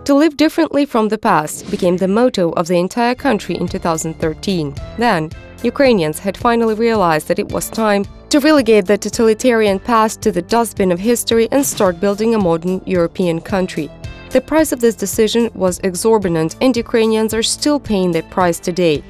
To live differently from the past became the motto of the entire country in 2013. Then, Ukrainians had finally realized that it was time to relegate the totalitarian past to the dustbin of history and start building a modern European country. The price of this decision was exorbitant, and Ukrainians are still paying that price today.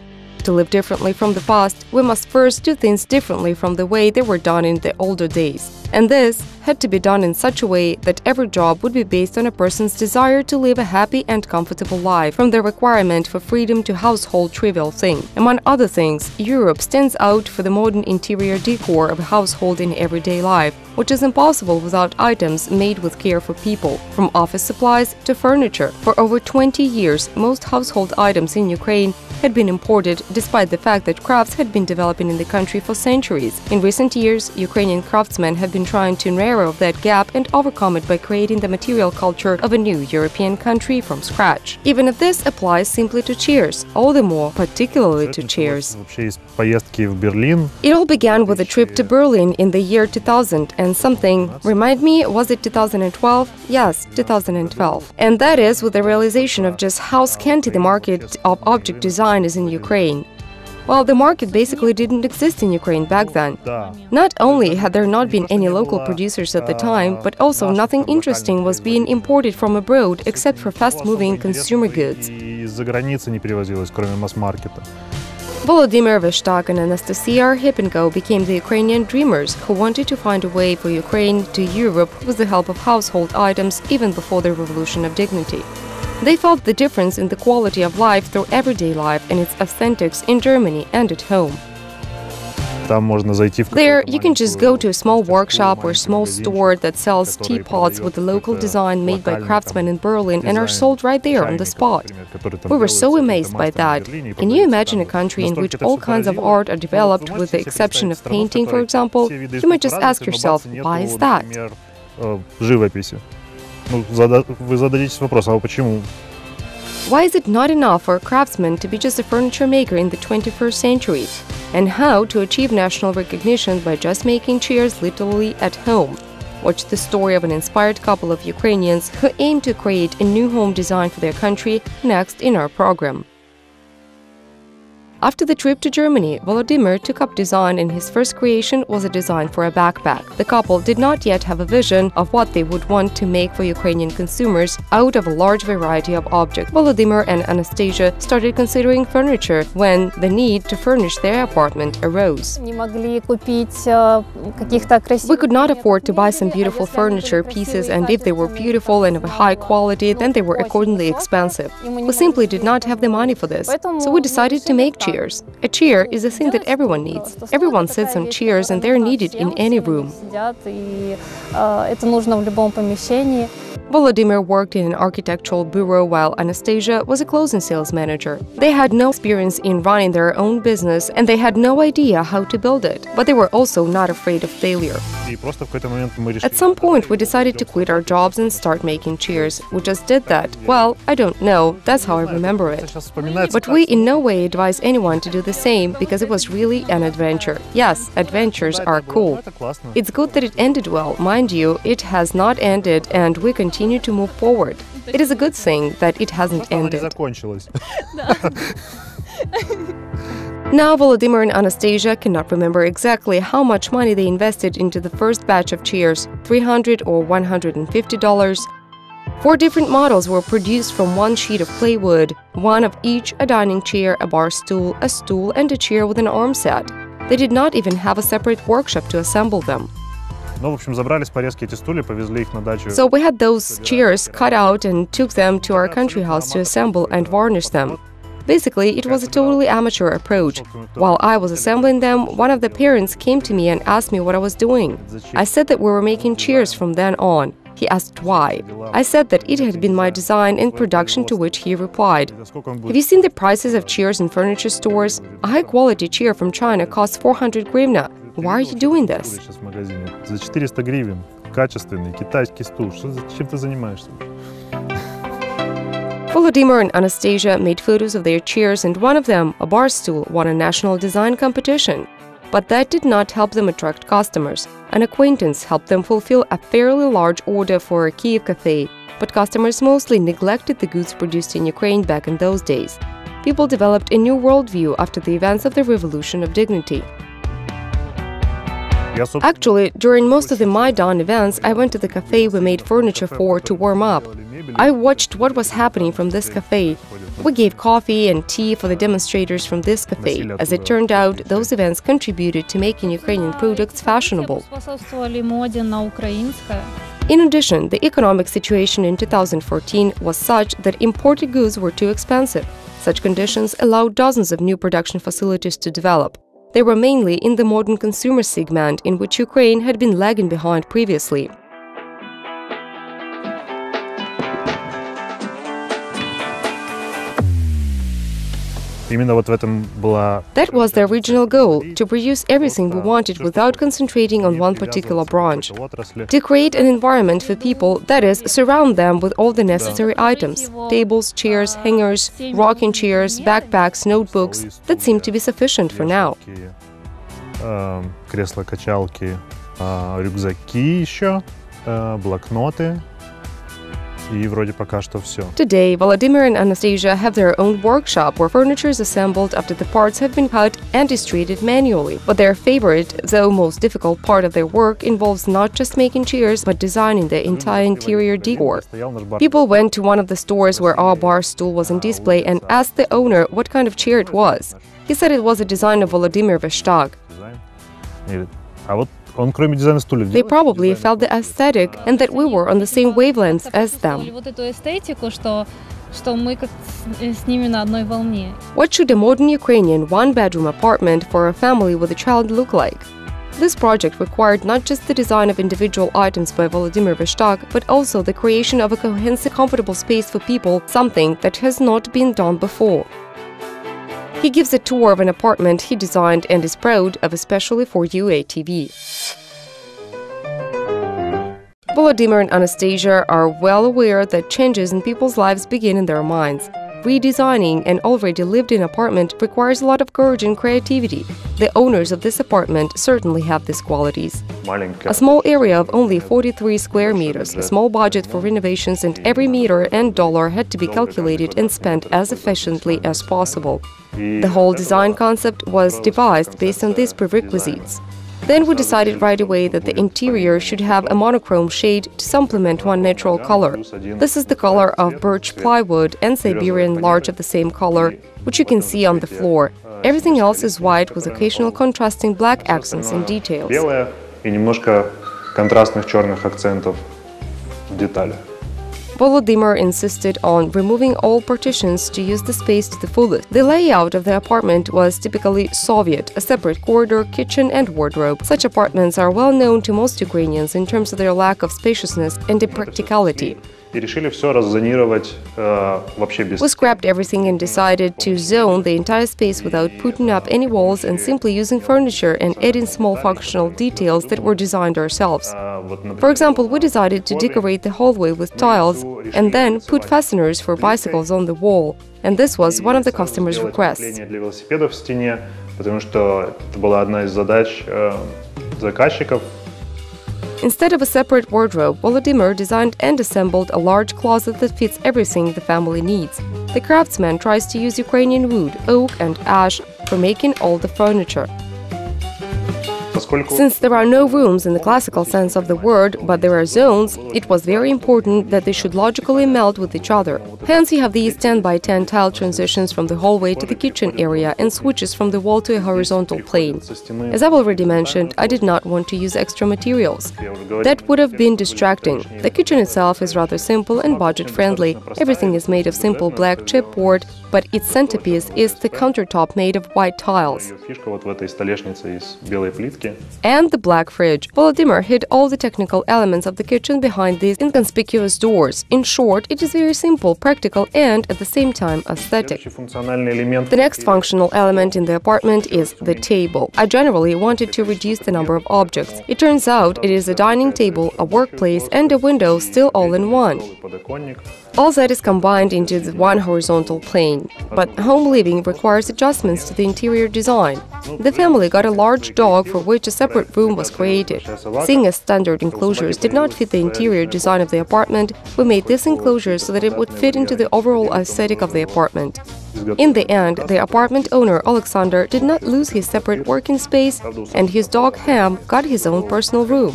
To live differently from the past, we must first do things differently from the way they were done in the older days. And this had to be done in such a way that every job would be based on a person's desire to live a happy and comfortable life, from the requirement for freedom to household trivial thing. Among other things, Europe stands out for the modern interior decor of a household in everyday life, which is impossible without items made with care for people, from office supplies to furniture. For over 20 years, most household items in Ukraine had been imported, despite the fact that crafts had been developing in the country for centuries. In recent years, Ukrainian craftsmen have been trying to narrow that gap and overcome it by creating the material culture of a new European country from scratch. Even if this applies simply to chairs, all the more particularly to chairs. It all began with a trip to Berlin in the year 2000 and something. Remind me, was it 2012? Yes, 2012. And that is with the realization of just how scanty the market of object design is in Ukraine. Well, the market basically didn't exist in Ukraine back then. Not only had there not been any local producers at the time, but also nothing interesting was being imported from abroad except for fast-moving consumer goods. Volodymyr Veshtak and Anastasia Arhipenko became the Ukrainian dreamers who wanted to find a way for Ukraine to Europe with the help of household items even before the Revolution of Dignity. They felt the difference in the quality of life through everyday life and its authentics in Germany and at home. There, you can just go to a small workshop or small store that sells teapots with the local design made by craftsmen in Berlin and are sold right there on the spot. We were so amazed by that. Can you imagine a country in which all kinds of art are developed, with the exception of painting, for example? You might just ask yourself, why is that? Why is it not enough for a craftsman to be just a furniture maker in the 21st century? And how to achieve national recognition by just making chairs literally at home? Watch the story of an inspired couple of Ukrainians who aim to create a new home design for their country next in our program. After the trip to Germany, Volodymyr took up design, and his first creation was a design for a backpack. The couple did not yet have a vision of what they would want to make for Ukrainian consumers out of a large variety of objects. Volodymyr and Anastasia started considering furniture when the need to furnish their apartment arose. We could not afford to buy some beautiful furniture pieces, and if they were beautiful and of a high quality, then they were accordingly expensive. We simply did not have the money for this, so we decided to make chairs. A chair is a thing that everyone needs. Everyone sits on chairs and they're needed in any room. Volodymyr worked in an architectural bureau while Anastasia was a clothing sales manager. They had no experience in running their own business and they had no idea how to build it, but they were also not afraid of failure. At some point, we decided to quit our jobs and start making chairs. We just did that. Well, I don't know, that's how I remember it. But we in no way advise anyone to do the same, because it was really an adventure. Yes, adventures are cool. It's good that it ended well. Mind you, it has not ended and we continue to move forward. It is a good thing that it hasn't ended. Now Volodymyr and Anastasia cannot remember exactly how much money they invested into the first batch of chairs, $300 or $150. 4 different models were produced from one sheet of plywood, one of each: a dining chair, a bar stool, a stool, and a chair with an arm set. They did not even have a separate workshop to assemble them. So we had those chairs cut out and took them to our country house to assemble and varnish them. Basically, it was a totally amateur approach. While I was assembling them, one of the parents came to me and asked me what I was doing. I said that we were making chairs from then on. He asked why. I said that it had been my design and production, to which he replied, "Have you seen the prices of chairs in furniture stores? A high-quality chair from China costs 400 hryvnia. Why are you doing this?" Volodymyr and Anastasia made photos of their chairs, and one of them, a bar stool, won a national design competition. But that did not help them attract customers. An acquaintance helped them fulfill a fairly large order for a Kyiv cafe, but customers mostly neglected the goods produced in Ukraine back in those days. People developed a new worldview after the events of the Revolution of Dignity. Actually, during most of the Maidan events, I went to the cafe we made furniture for to warm up. I watched what was happening from this cafe. We gave coffee and tea for the demonstrators from this cafe. As it turned out, those events contributed to making Ukrainian products fashionable. In addition, the economic situation in 2014 was such that imported goods were too expensive. Such conditions allowed dozens of new production facilities to develop. They were mainly in the modern consumer segment, in which Ukraine had been lagging behind previously. That was the original goal – to produce everything we wanted without concentrating on one particular branch. To create an environment for people, that is, surround them with all the necessary items – tables, chairs, hangers, rocking chairs, backpacks, notebooks – that seemed to be sufficient for now. Кресла-качалки, рюкзаки еще, блокноты. Today, Volodymyr and Anastasia have their own workshop where furniture is assembled after the parts have been cut and distributed manually. But their favorite, though most difficult part of their work involves not just making chairs, but designing the entire interior decor. People went to one of the stores where our bar stool was on display and asked the owner what kind of chair it was. He said it was a design of Volodymyr Veshtag. They probably felt the aesthetic and that we were on the same wavelength as them. What should a modern Ukrainian one-bedroom apartment for a family with a child look like? This project required not just the design of individual items by Volodymyr Veshtag, but also the creation of a cohesive, comfortable space for people, something that has not been done before. He gives a tour of an apartment he designed and is proud of, especially for UATV. Volodymyr and Anastasia are well aware that changes in people's lives begin in their minds. Redesigning an already lived-in apartment requires a lot of courage and creativity. The owners of this apartment certainly have these qualities. A small area of only 43 square meters, a small budget for renovations, and every meter and dollar had to be calculated and spent as efficiently as possible. The whole design concept was devised based on these prerequisites. Then we decided right away that the interior should have a monochrome shade to supplement one natural color. This is the color of birch plywood and Siberian larch of the same color, which you can see on the floor. Everything else is white with occasional contrasting black accents and details. Volodymyr insisted on removing all partitions to use the space to the fullest. The layout of the apartment was typically Soviet, a separate corridor, kitchen and wardrobe. Such apartments are well known to most Ukrainians in terms of their lack of spaciousness and impracticality. We scrapped everything and decided to zone the entire space without putting up any walls and simply using furniture and adding small functional details that were designed ourselves. For example, we decided to decorate the hallway with tiles and then put fasteners for bicycles on the wall. And this was one of the customers' requests. Instead of a separate wardrobe, Volodymyr designed and assembled a large closet that fits everything the family needs. The craftsman tries to use Ukrainian wood, oak and ash for making all the furniture. Since there are no rooms in the classical sense of the word, but there are zones, it was very important that they should logically meld with each other. Hence you have these 10 by 10 tile transitions from the hallway to the kitchen area and switches from the wall to a horizontal plane. As I've already mentioned, I did not want to use extra materials. That would have been distracting. The kitchen itself is rather simple and budget-friendly. Everything is made of simple black chipboard, but its centerpiece is the countertop made of white tiles. and the black fridge. Volodymyr hid all the technical elements of the kitchen behind these inconspicuous doors. In short, it is very simple, practical, and at the same time aesthetic. The next functional element in the apartment is the table. I generally wanted to reduce the number of objects. It turns out it is a dining table, a workplace, and a window still all in one. All that is combined into the one horizontal plane. But home living requires adjustments to the interior design. The family got a large dog for which a separate room was created. Seeing as standard enclosures did not fit the interior design of the apartment, we made this enclosure so that it would fit into the overall aesthetic of the apartment. In the end, the apartment owner, Alexander, did not lose his separate working space, and his dog, Ham, got his own personal room.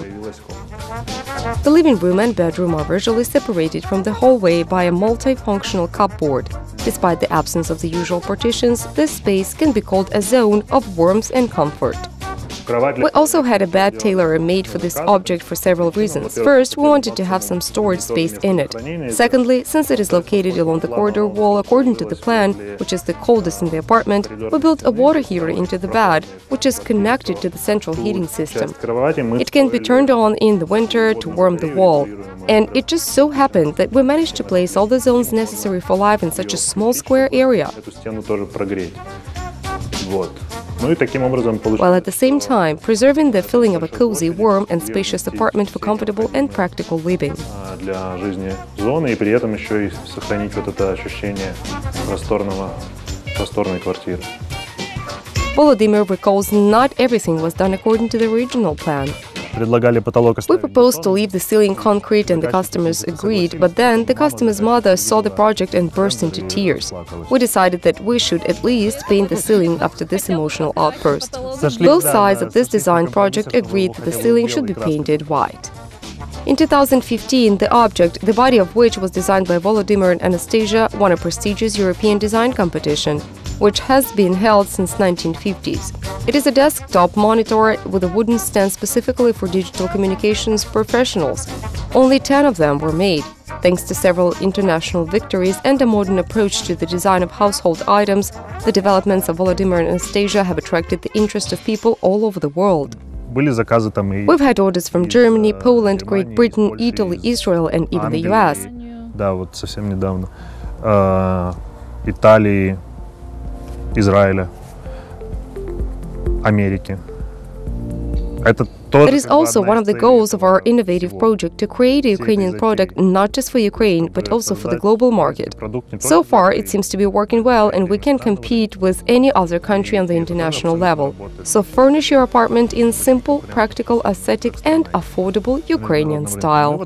The living room and bedroom are visually separated from the hallway by a multifunctional cupboard. Despite the absence of the usual partitions, this space can be called a zone of warmth and comfort. We also had a bed tailor-made for this object for several reasons. First, we wanted to have some storage space in it. Secondly, since it is located along the corridor wall according to the plan, which is the coldest in the apartment, we built a water heater into the bed, which is connected to the central heating system. It can be turned on in the winter to warm the wall. And it just so happened that we managed to place all the zones necessary for life in such a small square area, while at the same time preserving the feeling of a cozy, warm and spacious apartment for comfortable and practical living. Volodymyr recalls not everything was done according to the original plan. We proposed to leave the ceiling concrete and the customers agreed, but then the customer's mother saw the project and burst into tears. We decided that we should at least paint the ceiling after this emotional outburst. Both sides of this design project agreed that the ceiling should be painted white. In 2015, the object, the body of which was designed by Volodymyr and Anastasia, won a prestigious European design competition, which has been held since 1950s. It is a desktop monitor with a wooden stand specifically for digital communications professionals. Only 10 of them were made. Thanks to several international victories and a modern approach to the design of household items, the developments of Volodymyr and Anastasia have attracted the interest of people all over the world. We've had orders from Germany, Poland, Great Britain, Italy, Israel, and even the US. Да, вот совсем недавно. Италии, Израиля, Америки. It is also one of the goals of our innovative project to create a Ukrainian product not just for Ukraine, but also for the global market. So far, it seems to be working well, and we can compete with any other country on the international level. So furnish your apartment in simple, practical, aesthetic and affordable Ukrainian style.